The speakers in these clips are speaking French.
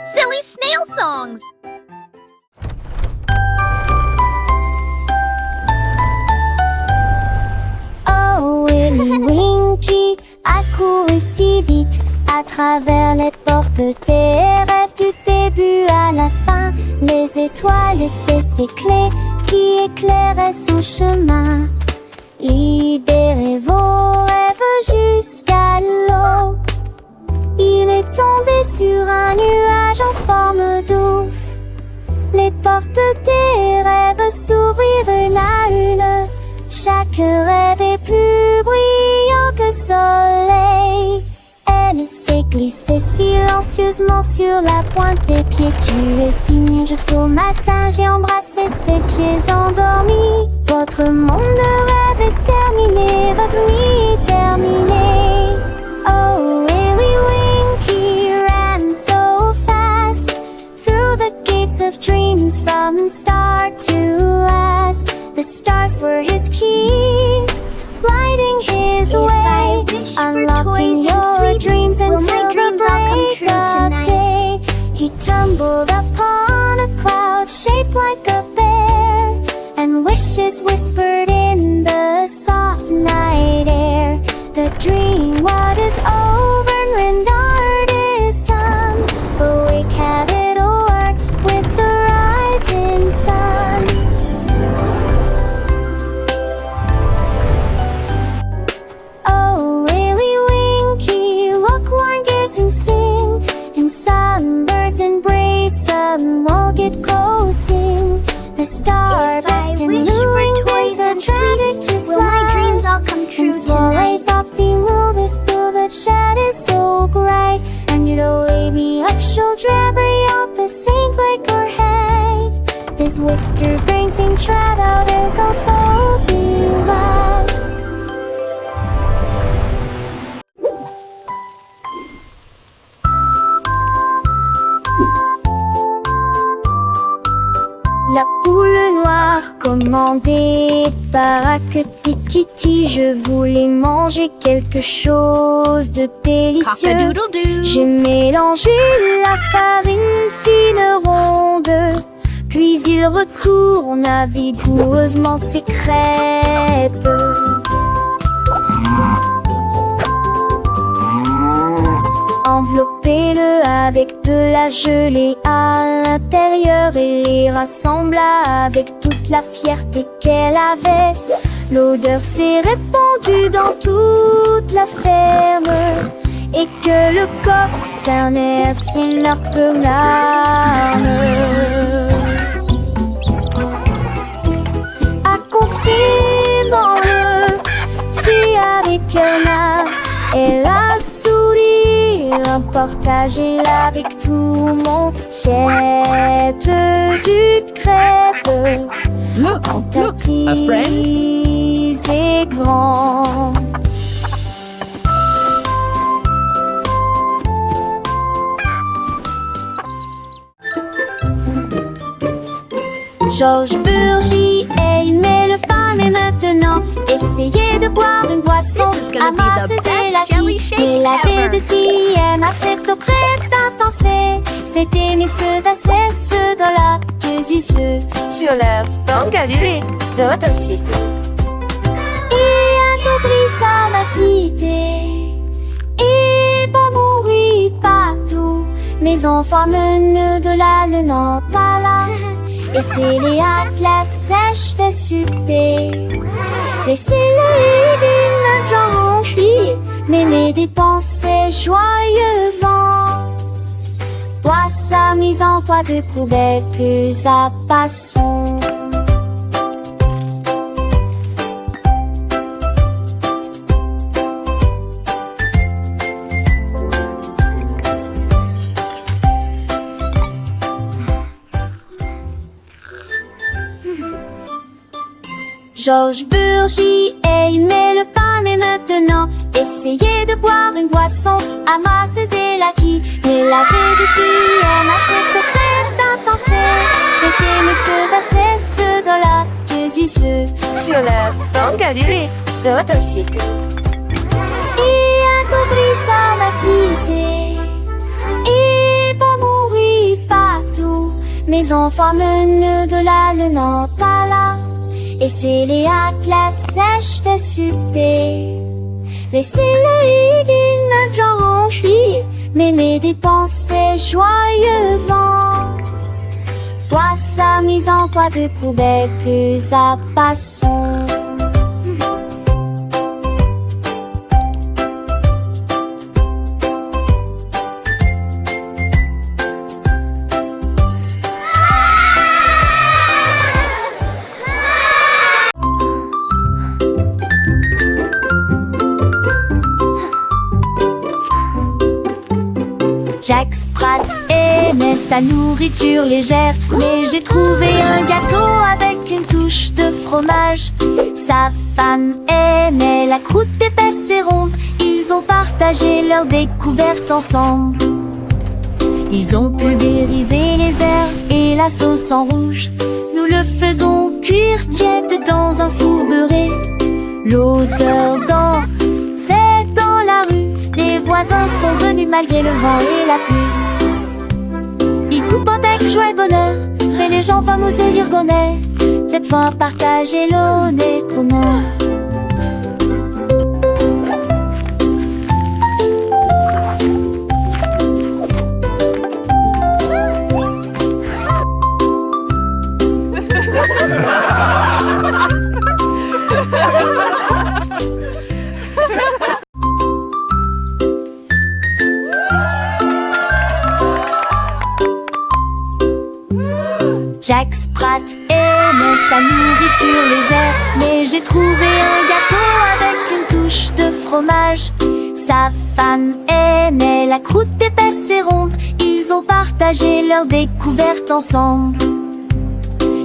Silly snail songs. Oh, Willy Winky a couru si vite à travers les portes des rêves du début à la fin. Les étoiles étaient ses clés qui éclairaient son chemin. Libérez vos rêves jusqu'à l'eau. Il est tombé sur un nuage en forme d'ouf. Les portes des rêves s'ouvrirent une à une. Chaque rêve est plus brillant que soleil. Elle s'est glissée silencieusement sur la pointe des pieds. Tu es si mignon jusqu'au matin. J'ai embrassé ses pieds endormis. Votre monde de rêve est terminé. Votre nuit est terminée. Oh, Willy Winky ran so fast through the gates of dreams from start to last. The stars were his keys, lighting his way, unlocking your dreams until the break of day. He tumbled upon a cloud shaped like a bear, and wishes whispered in the soft night air. The dream what is over and rendered is done. Awake, have it o'er with the rising sun. Oh, Willy Winky, look, warm gears and sing. In sunburst embrace of Mulget coasting. The star-burst and luring wings are tragic to fly. Will my dreams all come true tonight? Soft below this blue that shed is so bright. And you'd away me up shoulder every up the sink like or head. This wister bring things right out there go so be lost. La poule noire commandée par Kitty, je voulais manger quelque chose de délicieux. Cock-a-doodle-doo. J'ai mélangé la farine fine ronde, puis il retourne vigoureusement ses crêpes. Enveloppez-le avec de la gelée à l'intérieur et les rassembla avec toute la fierté qu'elle avait. L'odeur s'est répandue dans toute la ferme et que le coq cernait à ses larges larmes. Accompagnement-le fit avec un art et la sourire, partagez-la avec tout mon jette du crêpe. Look, a friend. Et grand. Georges Burgy aimait le pain, mais maintenant essayez de boire une boisson à masses et la vie. Et la vie de TM à cette eau crête intense. C'était mes ceux d'assesse dans la cuisine sur leur banque à durée, sur ton site. Et un compris ça m'a fité. Et pas mourir partout. Mes enfants menent de la Nantes-à-la. Et c'est les atlas sèches de succès. Laissez-les d'une gens remplis, mais les dépensez joyeusement. Toi sa mise en foi de poubelle plus à passons. Georges Burgy aimait le pain, mais maintenant essayez de boire une boisson à masses et la qui. Mais la vérité aime à cette crête intense. C'était monsieur d'assesse dans la cuisine sur la banque à durée, sur ton site. Et un compris ça m'a fité. Et pas mourir les enfants le nœud de la Nantala. Et c'est les la sèche de succès. Laissez-le une bien remplie, mais mes dépenses joyeux vent. Toi, sa mise en toi de poubelle plus à passant. Jack Sprat aimait sa nourriture légère, mais j'ai trouvé un gâteau avec une touche de fromage. Sa femme aimait la croûte épaisse et ronde. Ils ont partagé leur découverte ensemble. Ils ont pulvérisé les herbes et la sauce en rouge. Nous le faisons cuire tiède dans un four beurré. L'odeur c'est dans la rue. Les voisins sont venus malgré le vent et la pluie. Ils coupent avec joie et bonheur, mais les gens fameux et l'irgonais. Cette fois partager l'eau n'est comment. Jack Sprat aimait sa nourriture légère, mais j'ai trouvé un gâteau avec une touche de fromage. Sa femme aimait la croûte épaisse et ronde. Ils ont partagé leur découverte ensemble.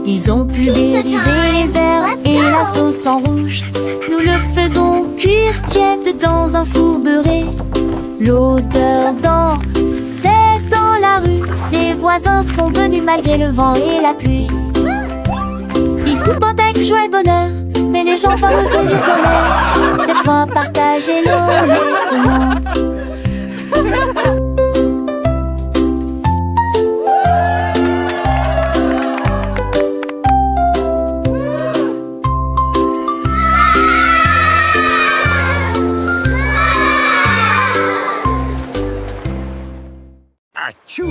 Ils ont pulvérisé les herbes et la sauce en rouge. Nous le faisons cuire tiède dans un four beurré. L'odeur c'est dans la rue. Les voisins sont venus malgré le vent et la pluie. Ils coupent avec joie et bonheur, mais les gens fameux et l'irgonais. Cette fois partager l'eau n'est comment. Achou!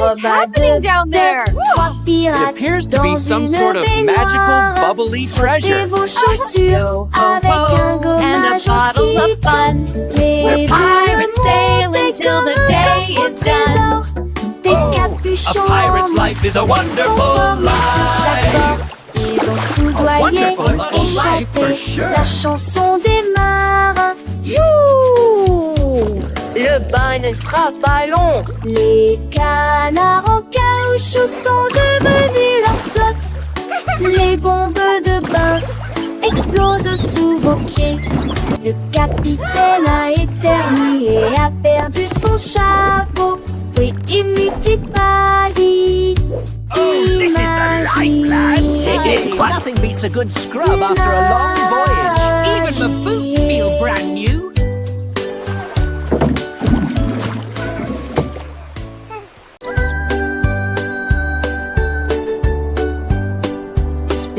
What's happening down there? Trois pirates appears to be dans some une sort of baignoire. magical, bubbly Frottez treasure. vos chaussures avec un gommage and a bottle aussi of fun. Les We're pirates sailing till the day is done. Des capuchons A pirate's life is a wonderful sont formés sur chaque life. bord. Ils ont soudoyé A wonderful et life chanté for sure. la chanson des marins. Le bain ne sera pas long. Les canards en caoutchouc sont devenus leur flotte. Les bombes de bain explosent sous vos pieds. Le capitaine a éternué et a perdu son chapeau. Oui, Imitipadi. This is the life, lads. Nothing beats a good scrub after a long voyage. Even my boots feel brand new.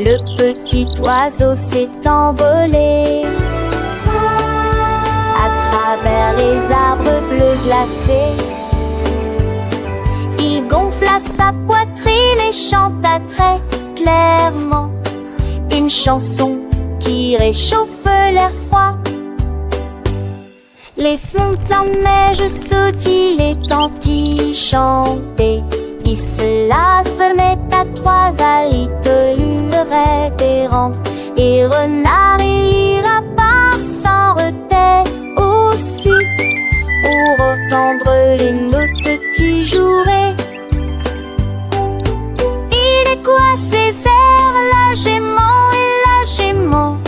Le petit oiseau s'est envolé à travers les arbres bleus glacés. Il gonfla sa poitrine et chanta très clairement une chanson qui réchauffe l'air froid. Les fontaines en neige sautillent, les tantilles chantaient. Il se la fermait à trois alites, lure révérend. Et renard et lapin s'en retaient aussi pour entendre les notes tijourées. Il est quoi ces airs, la gémant et la gémant?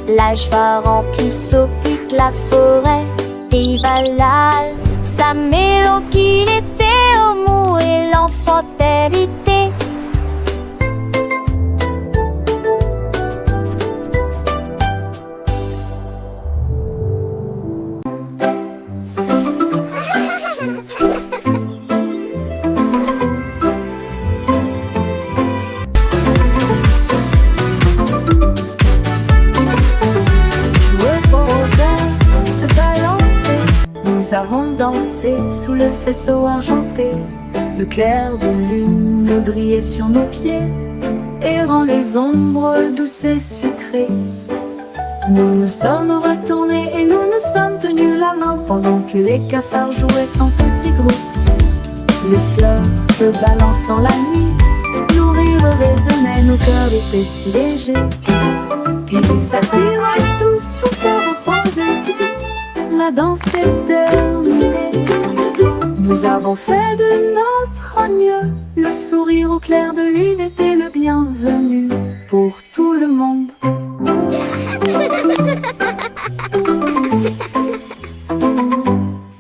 L'âge va remplir s'occupe la forêt. Et Valal, sa mélodie qu'il était au mot et l'enfantalité. le faisceau argenté. Le clair de lune brillait sur nos pieds et rend les ombres douces et sucrées. Nous nous sommes retournés et nous nous sommes tenus la main pendant que les cafards jouaient en petits groupes. Les fleurs se balancent dans la nuit, nos rires résonnaient, nos cœurs étaient si légers. Puis ils s'assirent tous pour se reposer. La danse est terminée. Nous avons fait de notre mieux. Le sourire au clair de lune était le bienvenu pour tout le monde.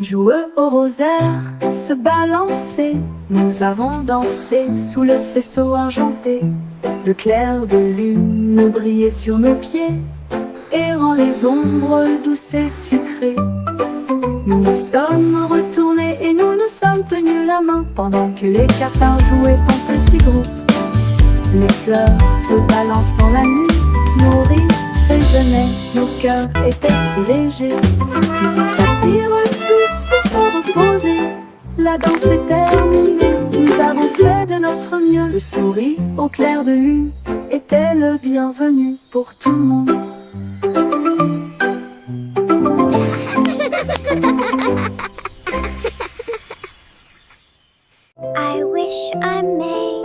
Joueux au rosaire, se balancer, nous avons dansé sous le faisceau argenté. Le clair de lune brillait sur nos pieds et rend les ombres douces et sucrées. Nous nous sommes retournés et nous nous sommes tenus la main pendant que les cafards jouaient en petits groupes. Les fleurs se balancent dans la nuit, nos rires résonnaient, nos cœurs étaient si légers. Puis ils s'assirent tous pour se reposer. La danse est terminée, nous avons fait de notre mieux. Le sourire au clair de lune était le bienvenu pour tout le monde. I wish I may,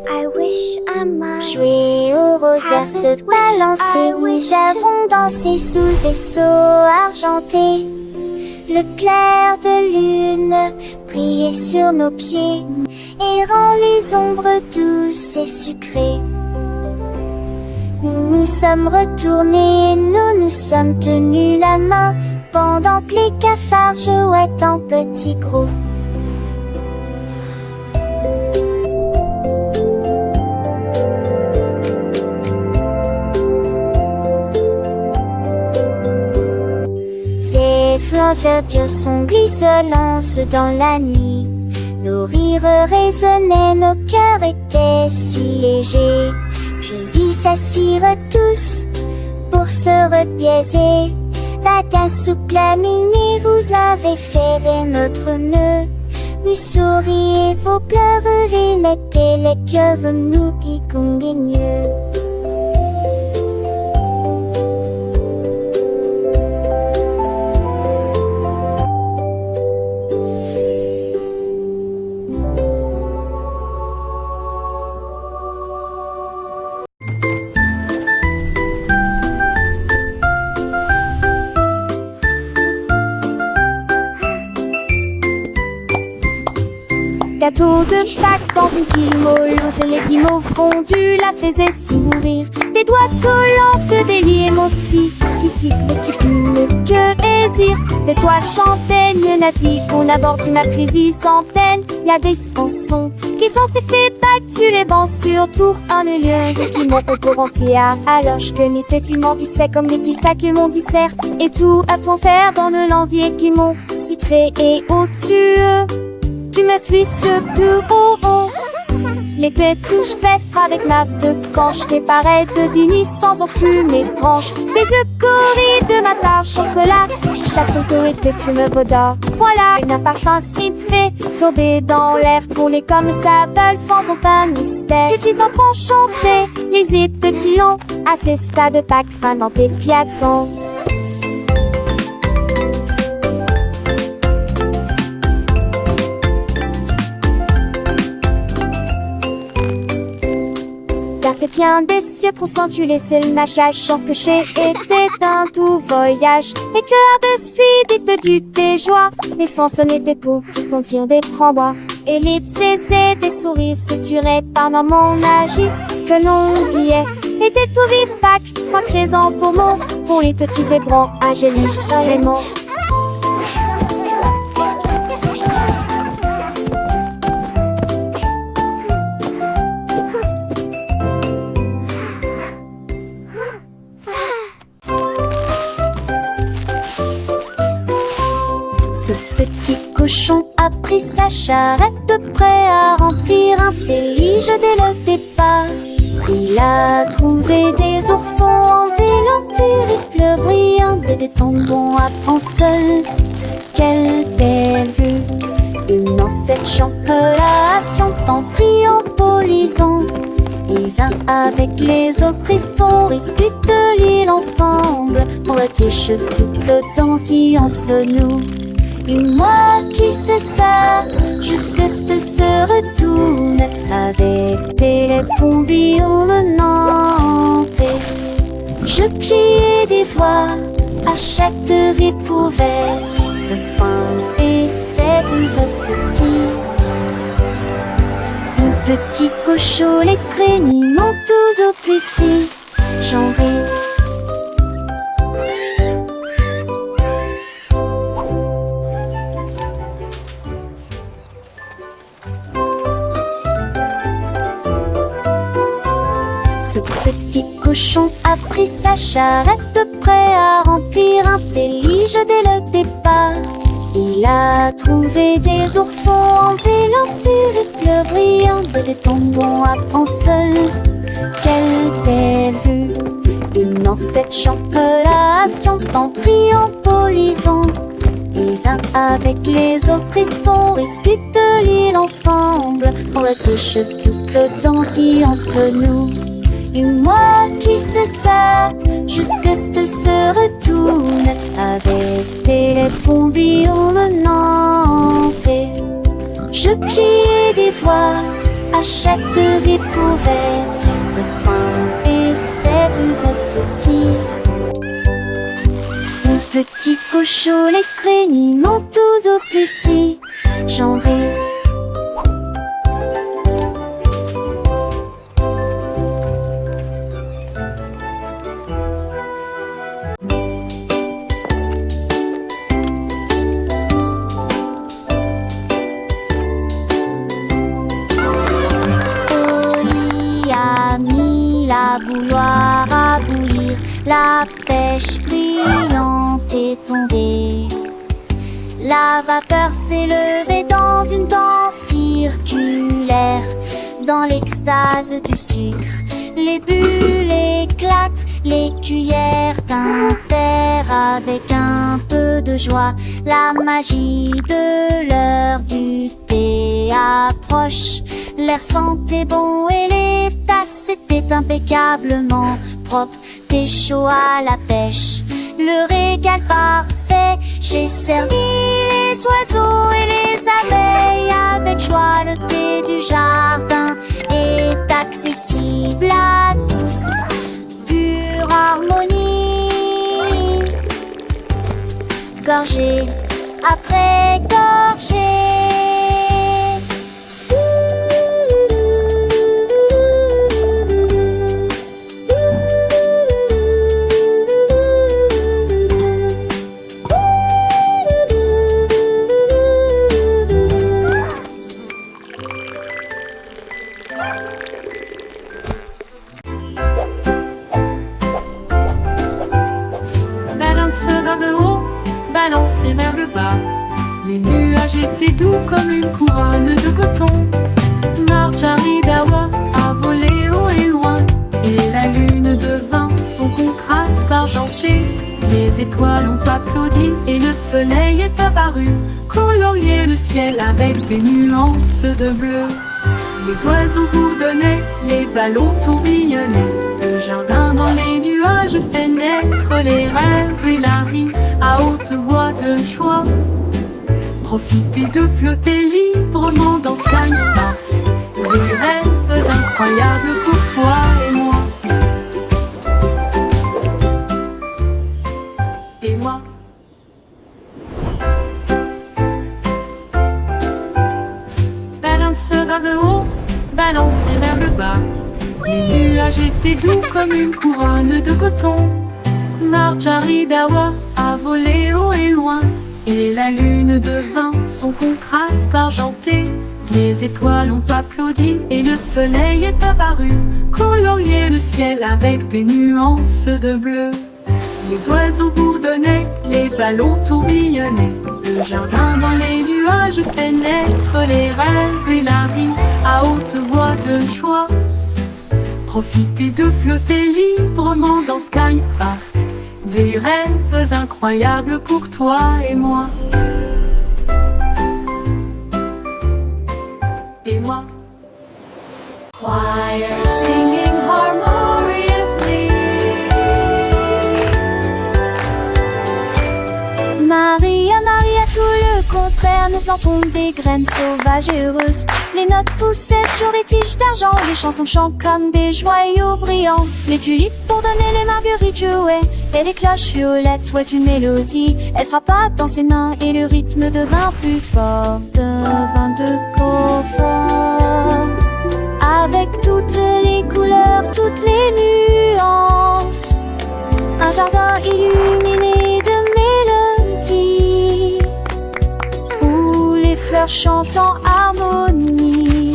I wish I might. Jouer au rosaire, se balancer, nous avons dansé sous le vaisseau argenté. Le clair de lune brillait sur nos pieds et rend les ombres douces et sucrées. Nous nous sommes retournés, nous nous sommes tenus la main pendant que les cafards jouaient en petits groupes. Ces flancs verdures sont glisselants dans la nuit. Nos rires résonnaient, nos cœurs étaient si légers. Puis ils s'assirent tous pour se repiaiser. La danse souple à minuit, vous avez ferré notre nœud. Nous souriez, vos pleurs et l'été, les cœurs nous qui conguigneux. Gâteau de Pâques dans une pile molleuse et les guimauves fondus la faisaient sourire. Des doigts collants de délier aussi, qui sifflent et qui plument que hésire. Des toits champagnes nati, on aborde du mépris centaines. Y a des chansons qui sont si fait battus les bancs sur tour en lieu et qui m'ont concurrencé à alors que n'était tu m'endissais comme les petits sacs mon dissert et tout à point faire dans le lanzier qui m'ont citré et au-dessus. Tu me flisses de plus haut. L'été touche fait avec ma de quand je t'ai pareil de dîner sans enclume mes branches. Les yeux corris de ma tarte chocolat. Chaque autorité fume vaudard. Voilà un parfum si fait sauter dans l'air. Pour les comme ça veulent faisons pas mystère. Petits enfants chanter les hits de Tillon. À ces stades de Pâques fin dans tes piatons. Car c'est bien des cieux pour s'entuler, laisser le mâchage sans que j'ai été un tout voyage. Et cœur de speed du tes joies, les façonnés des poux qui contiennent des frambois. Et les c'est des souris suturées par mon âge que l'on oubliait. Et des tout vives Pâques, moi présent pour les petits zébrants, angéliques chaléments. Ce petit cochon a pris sa charrette prêt à remplir un délige dès le départ. Il a trouvé des oursons en vélanture, éclairs brillants, des tombons à prendre seul. Quelle belle vue! Une ancêtre chancelation en triompholisant. Les uns avec les autres, ils sont disputent l'île ensemble. Pour la tige souple danser en se noue. Et moi qui sais ça, jusque ce se retourne avec des pompiers menantés. Je pliais des voix à chaque ripouvert de pain et cette recetille. Mon petit cochon, les craignants tous au plus si j'en ris. Ce petit cochon a pris sa charrette prêt à remplir un délige dès le départ. Il a trouvé des oursons en vélanture, éclairs brillants, des tombons à prendre seul. Quelle belle vue! Une ancêtre chancelation en triompholisant. Les uns avec les autres, ils sont disputent l'île ensemble. Pour la tige souple danser en se noue. Et moi qui sais ça, jusque ce se retourne avec des pompiers menantés. Je pliais des voix à chaque ripouvert de pain et cette recetille. Mon petit cochon, les craignants tous au plus si j'en ris. Bouilloire à bouillir, la pêche brillante est tombée. La vapeur s'est levée dans une danse circulaire. Dans l'extase du sucre, les bulles éclatent, les cuillères tintèrent avec un peu de joie. La magie de l'heure du thé approche. L'air sentait bon et les tasses étaient impeccablement propres. Thé chaud à la pêche, le régal parfait. J'ai servi les oiseaux et les abeilles avec joie. Le thé du jardin est accessible à tous. Pure harmonie, gorgée après gorgée. Vers le haut, balancé vers le bas. Les nuages étaient doux comme une couronne de coton. Marjaridawa a volé haut et loin, et la lune devint son contraste argenté. Les étoiles ont applaudi et le soleil est apparu, colorier le ciel avec des nuances de bleu. Les oiseaux bourdonnaient, les ballons tourbillonnaient. Le jardin dans les nuages fait naître les rêves et la rime à haute voix de joie. Profitez de flotter librement dans Sky Park. Des rêves incroyables pour toi et moi. Et moi. Balance vers le haut, balancé vers le bas. Les nuages étaient doux comme une couronne de coton. Marjaridawa a volé haut et loin, et la lune devint son contraste argenté. Les étoiles ont applaudi et le soleil est apparu, colorier le ciel avec des nuances de bleu. Les oiseaux bourdonnaient, les ballons tourbillonnaient. Le jardin dans les nuages fait naître les rêves et la rime à haute voix de joie. profiter de flotter librement dans Sky Park. Des rêves incroyables pour toi et moi. Et moi. Choir singing harmoniously. Maria, Maria, tout le contraire, nous plantons des graines sauvages et heureuses. Les notes poussaient sur des tiges d'argent, les chansons chantent comme des joyaux brillants. Les tulipes pour donner les marguerites jouaient, et les cloches violettes jouaient une mélodie. Elle frappa dans ses mains et le rythme devint plus fort, devint de confort. Avec toutes les couleurs, toutes les nuances, un jardin illuminé de mélodies, où les fleurs chantent en harmonie.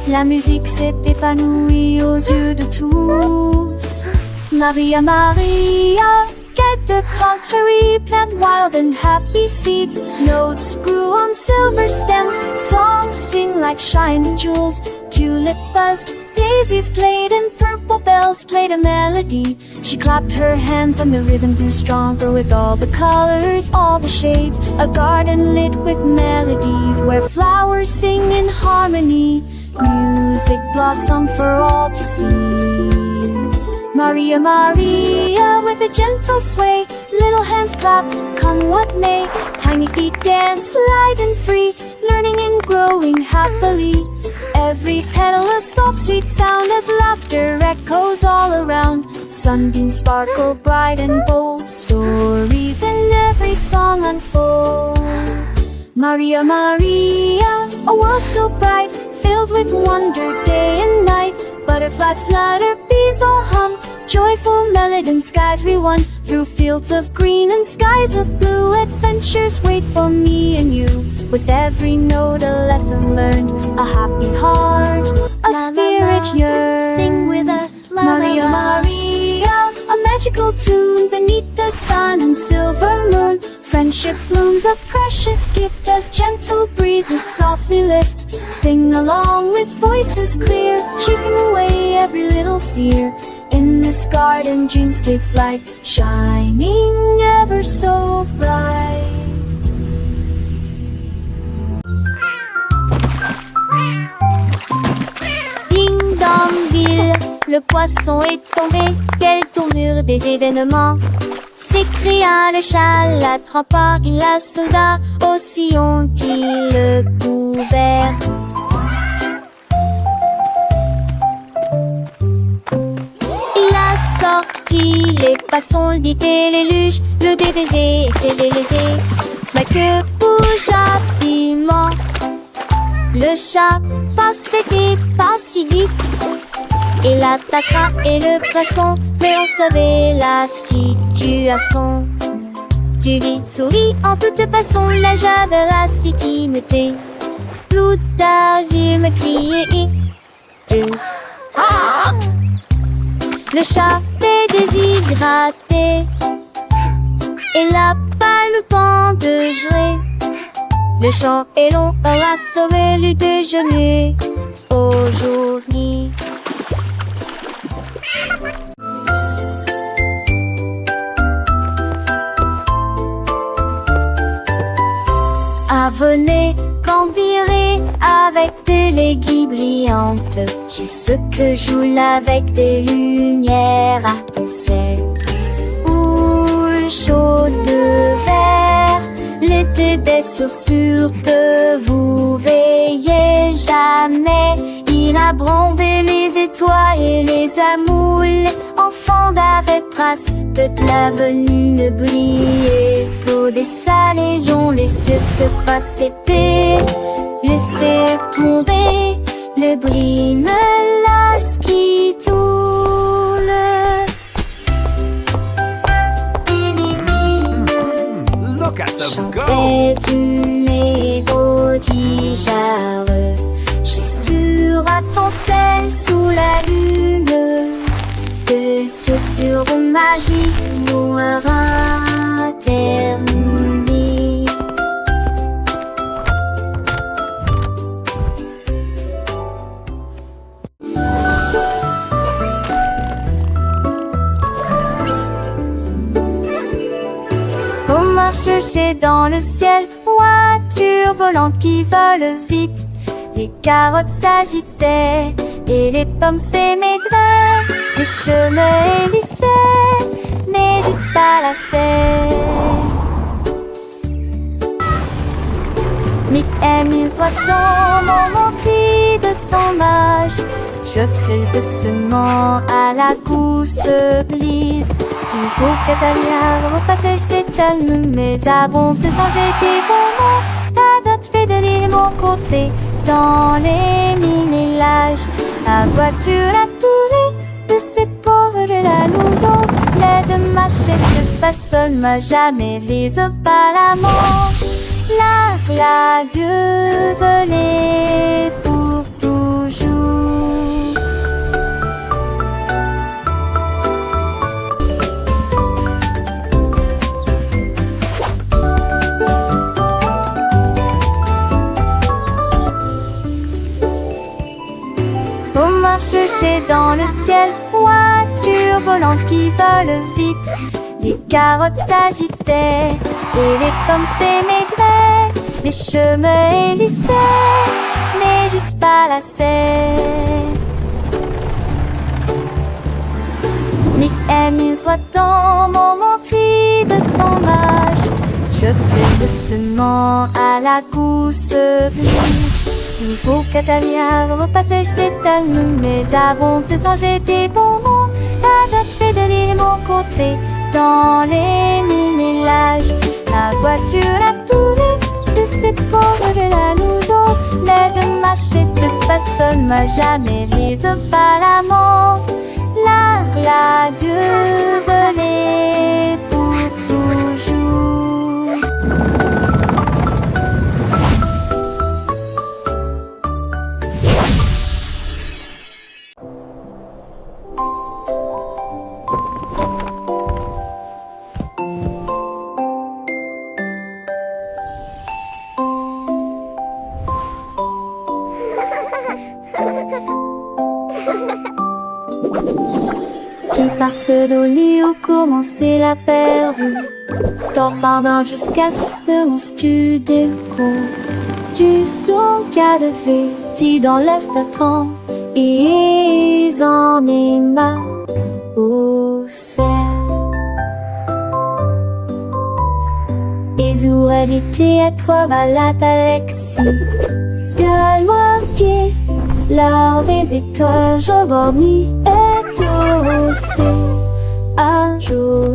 La musique s'est épanouie aux yeux de tous. Maria, Maria, get the contrary, plant wild and happy seeds. Notes grew on silver stems, songs sing like shining jewels. Tulip buzzed, daisies played, and purple bells played a melody. She clapped her hands and the rhythm grew stronger with all the colors, all the shades. A garden lit with melodies where flowers sing in harmony. Music blossomed for all to see. Maria, Maria, with a gentle sway, little hands clap, come what may. Tiny feet dance light and free, learning and growing happily. Every petal a soft sweet sound as laughter echoes all around. Sunbeams sparkle bright and bold, stories in every song unfold. Maria, Maria, a world so bright, filled with wonder day and night. Butterflies flutter, bees all hum, joyful melody and skies we won. Through fields of green and skies of blue, adventures wait for me and you. With every note a lesson learned, a happy heart, a spirit yearns. Sing with us, la Maria, la la. Maria, a magical tune beneath the sun and silver moon. Friendship blooms, a precious gift as gentle breezes softly lift. Sing along with voices clear, chasing away every little fear. In this garden dreams take flight, shining ever so bright. Ding dong ville, le poisson est tombé, quelle tournure des événements. S'écria le chat, l'attrapant, il la sauta, aussi ont-ils le couvert. Il a sorti les poissons, le dit et les luges, le débaisé et les lésés. Ma queue bougea piment. Le chat passait pas si vite. Il attaquera et le poisson, mais on savait la situation. Tu vis, souris en toute façon, la javéracité me tait. Tout a vu me crier. Ah! Le chat est déshydraté et la palme pendegerée. Le champ est long, on a sauvé le déjeuner aujourd'hui. Venez cambirer avec des léguilles brillantes. J'ai ce que joue avec des lumières à penser. Houle chaude de verre, l'été des chaussures de vous veillez jamais. Il a brandé les étoiles et les amoules. Enfants d'avec trace, toute l'avenue ne brillait. Pour des salés dont les cieux se passaient, laissez tomber le bris me lasse qui tourne. Look at them go! Chantait une égodigère. J'ai sur à ton sel sous la lune. De chaussures magiques noires ternies. chercher dans le ciel, voiture volante qui vole vite. Les carottes s'agitaient et les pommes s'émaidraient. Les chemins hélissaient, mais juste pas lassaient. Nick amuse voit-on mon cri de son âge. Jette-t-il doucement à la gousse glisse. Il faut qu'Atalia repasse ses talons, mais abonde se songer des bonbons. La dot fait de l'île mon côté, dans les minélages. La voiture a tourné de ses pauvres la louson. L'aide machette pas seule, m'a jamais lise pas la manche. La Dieu volée pour toujours. Chercher dans le ciel, voiture volante qui vole vite. Les carottes s'agitaient et les pommes s'émaidraient. Les chemins hélissaient, mais juste pas lassaient. Nick amuse voit-on mon cri de son âge. Jette doucement à la gousse glisse. Il faut qu'Atalia repasse ses talons, mais abonde se songer des bonbons. La dot fait de l'île mon côté, dans les minélages. La voiture a tourné de ses pauvres la louson. L'aide machette pas seule, m'a jamais lise pas la montre. La Dieu volée pour toujours. Tu passes d'Oli où commençait la pervue. T'en pardon jusqu'à ce que mon studio. Tu son cas de fait, dans l'est attend. Ils en est mal au ciel. Ils auraient été être malade Alexis. De moitié, leur visiteur, je dormis. C'est un jour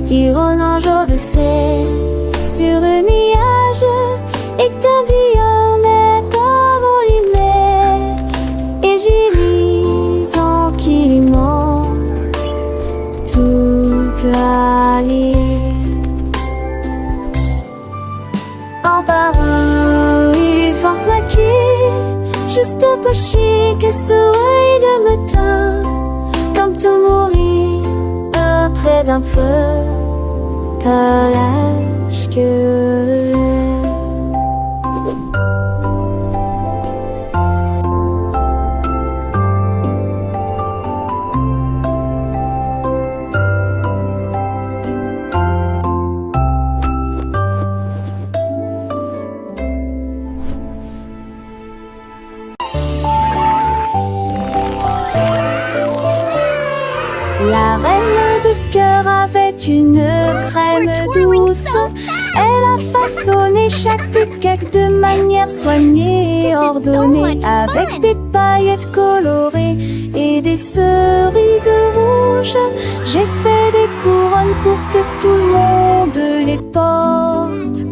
qui rôde un jour de ciel sur un nuage étendu en étant lumière et j'y lis tranquillement toute la ligne. En parole, il force la quille, juste un peu chic que soleil de matin. Comme tout mourir près d'un feu, t'as l'âge que la reine de cœur avait une crème douce. Elle a façonné chaque cake de manière soignée, ordonnée, avec des paillettes colorées et des cerises rouges. J'ai fait des couronnes pour que tout le monde les porte.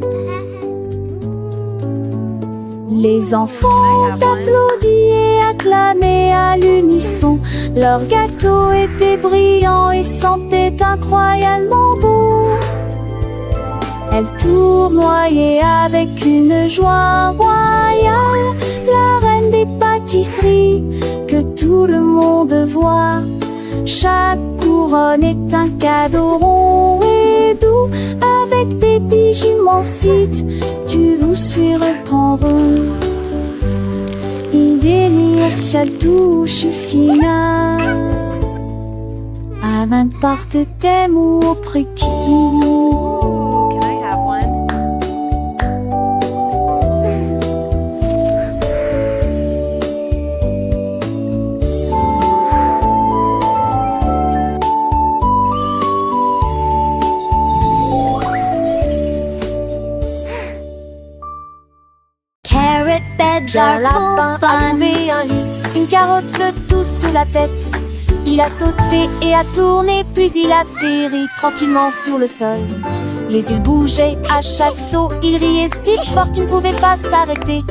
Les enfants applaudissaient et acclamaient à l'unisson. Leur gâteau était brillant et sentait incroyablement bon. Elle tournoyait avec une joie royale, la reine des pâtisseries que tout le monde voit. Chaque couronne est un cadeau rond et doux, avec des bijoux immensites, tu vous surprendras. Idélia chaque touche finale, à n'importe thème ou au prix qui. Can I have days are full lapin a fun. trouvé un lit, une carotte douce sous la tête. Il a sauté et a tourné, puis il atterrit tranquillement sur le sol. Les îles bougeaient à chaque saut, il riait si fort qu'il ne pouvait pas s'arrêter.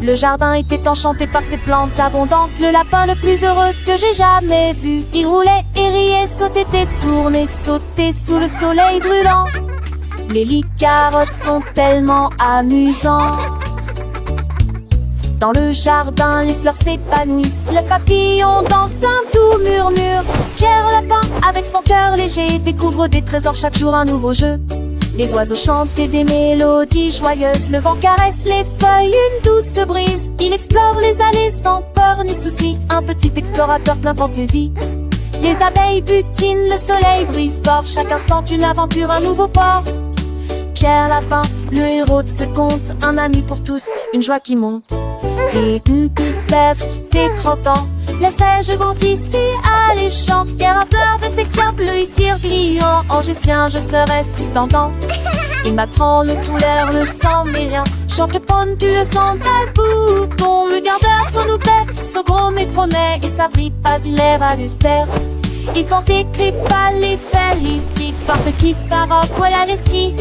Le jardin était enchanté par ses plantes abondantes, le lapin le plus heureux que j'ai jamais vu. Il roulait et riait, sautait et tournait, sautait sous le soleil brûlant. Les lits carottes sont tellement amusants. Dans le jardin, les fleurs s'épanouissent, le papillon danse un doux murmure. Pierre Lapin, avec son cœur léger, découvre des trésors chaque jour, un nouveau jeu. Les oiseaux chantent des mélodies joyeuses, le vent caresse les feuilles, une douce brise. Il explore les allées sans peur ni souci, un petit explorateur plein fantaisie. Les abeilles butinent, le soleil brille fort, chaque instant une aventure, un nouveau port. Pierre Lapin, le héros de ce conte, un ami pour tous, une joie qui monte. Et une petite lèvre des 30 ans, la sèche grandit si alléchant. Quel rappeur vestexien, bleu ici brillant, angicien je serais si tentant. Il m'apprend le tout l'air, le sang mais rien. Chante ponne, tu le sens, tel bouton. Le gardeur son nous paie, son gros mais promet. Et ça brille pas, il est valustère. Il porte écrit pas les felices, qui porte qui sa robe, voilà l'esprit.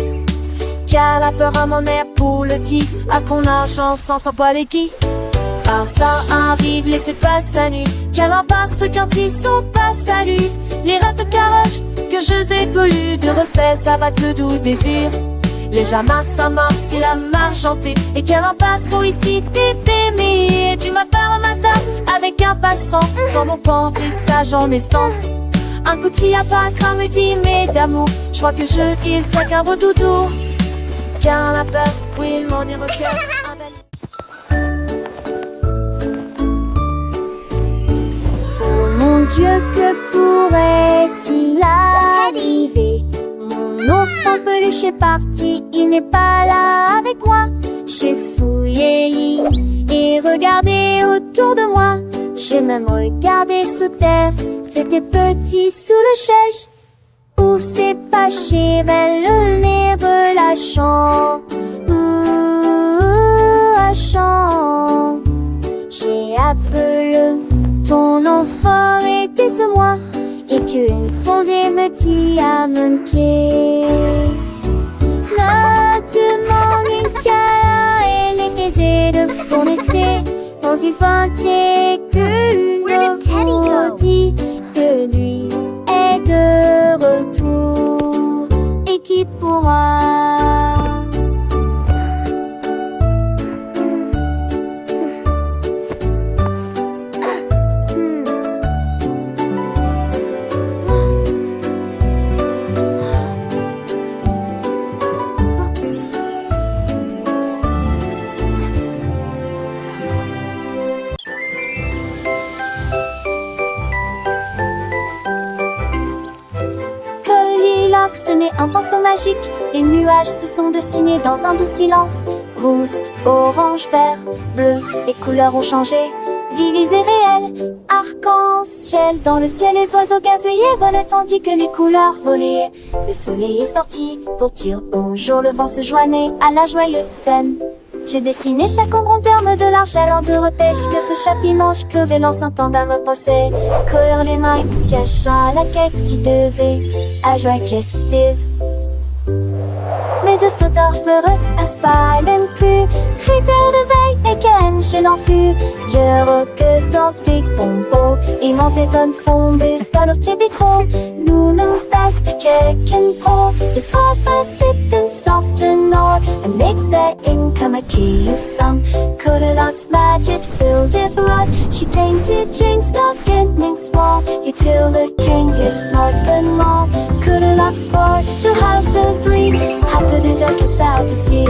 Qu'a la peur à mon air pour le tif, à qu'on a chance sans poil et qui. Par ça arrive, laissez pas sa nuit. Quel impasse quand ils sont pas salut. Les rêves de caroche que je ai collus, de refait ça va le doux désir. Les jamas s'amorcent, si la argentée. Et quel impasse où il fit t'aimer. Tu m'appelles au matin avec impatience, comme on pense et sa journée stance. Un coup de à pas quand me dit mais d'amour, je crois que je il fait qu'un beau doudou. Tiens la peur, oui mon ira au cœur. Mon Dieu, que pourrait-il arriver? Mon ours en peluche est parti, il n'est pas là avec moi. J'ai fouillé l'île et regardé autour de moi. J'ai même regardé sous terre, c'était petit sous le chèche. Où s'est caché vers le nez relâchant, relâchant. J'ai appelé ton enfant était ce moi, et qu'une tondée me dit à mon pied. Ne demande qu'à elle est aisée de forester. On dit vanter qu'une vous dit que lui est de retour et qui pourra. Tenait un pinceau magique, les nuages se sont dessinés dans un doux silence. Rouge, orange, vert, bleu, les couleurs ont changé, vives et réelles. Arc-en-ciel, dans le ciel les oiseaux gazouillaient volaient tandis que les couleurs volaient. Le soleil est sorti pour dire bonjour, le vent se joignait à la joyeuse scène. J'ai dessiné chaque ombre en termes de l'argent de repêche que ce chapimange que vélant s'entendant me possède. Courir les mains, siège à la quête, tu devais à joie festive. Mais de sauteurs peureux à spa, même plus critère de veille et qu'un chez l'enfus. Heureux que dans tes pompos et mon téton fond bus dans nos petits bitrons. Nous nous das de keken pro, the sofa sipping soft and all, and makes the income a key of some. Goldilocks magic filled with rod, she tainted James North getting small. You till the king is smart and long. Goldilocks swore to house the three, happy the duck gets out to sea.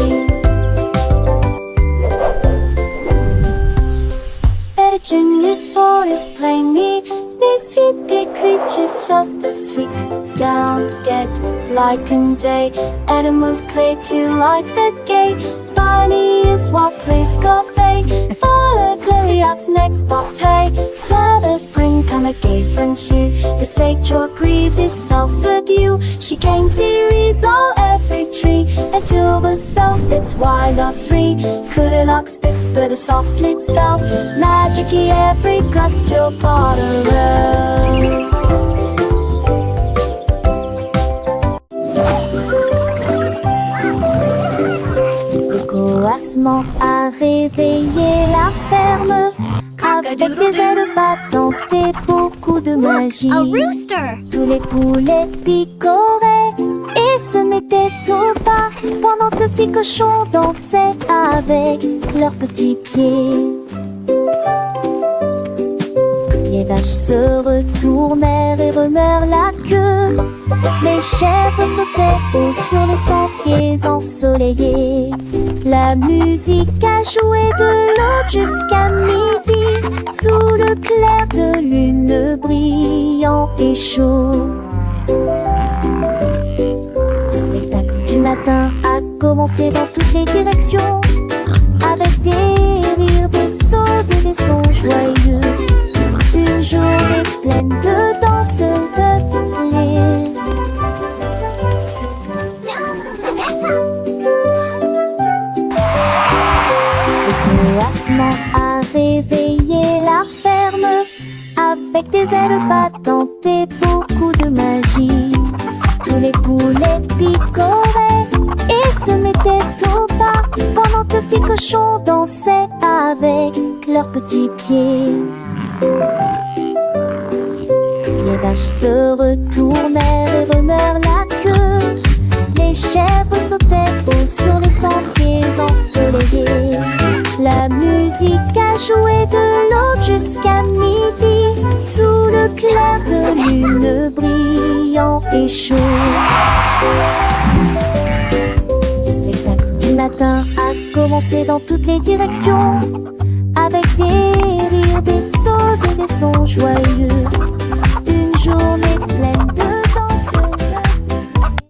Legend the forest plainly, these hippie creatures just the sweet down get like a day. Animals play to like the gay. funniest what place coffee. Follow Cleriot's next bouteille. Flowers bring come a gay from hue. The state your breeze is self-adieu. She came to resolve every tree until the self it's wild or free. Couldn't ox this but a sauce lit style. Magic-y every grass till Potter Row. Coassement a réveillé la ferme avec des ailes battantes et beaucoup de magie. A rooster! Tous les poulets picoraient et se mettaient au pas pendant que le petit cochon dansait avec leurs petits pieds. Les vaches se retournèrent et remuèrent la queue. Les chèvres sautaient haut sur les sentiers ensoleillés. La musique a joué de l'aube jusqu'à midi, sous le clair de lune brillant et chaud. Le spectacle du matin a commencé dans toutes les directions, avec des rires, des sauts et des sons joyeux. Une journée pleine de danse, de plaisir. Le coassement a réveillé la ferme avec des ailes battantes et beaucoup de magie. Tous les poulets picoraient et se mettaient au pas pendant que le petit cochon dansait avec leurs petits pieds. Les vaches se retournèrent et remuèrent la queue. Les chèvres sautaient haut sur les sentiers ensoleillés. La musique a joué de l'aube jusqu'à midi, sous le clair de lune brillant et chaud. Le spectacle du matin a commencé dans toutes les directions, avec des rires, des sauts et des sons joyeux. Une journée pleine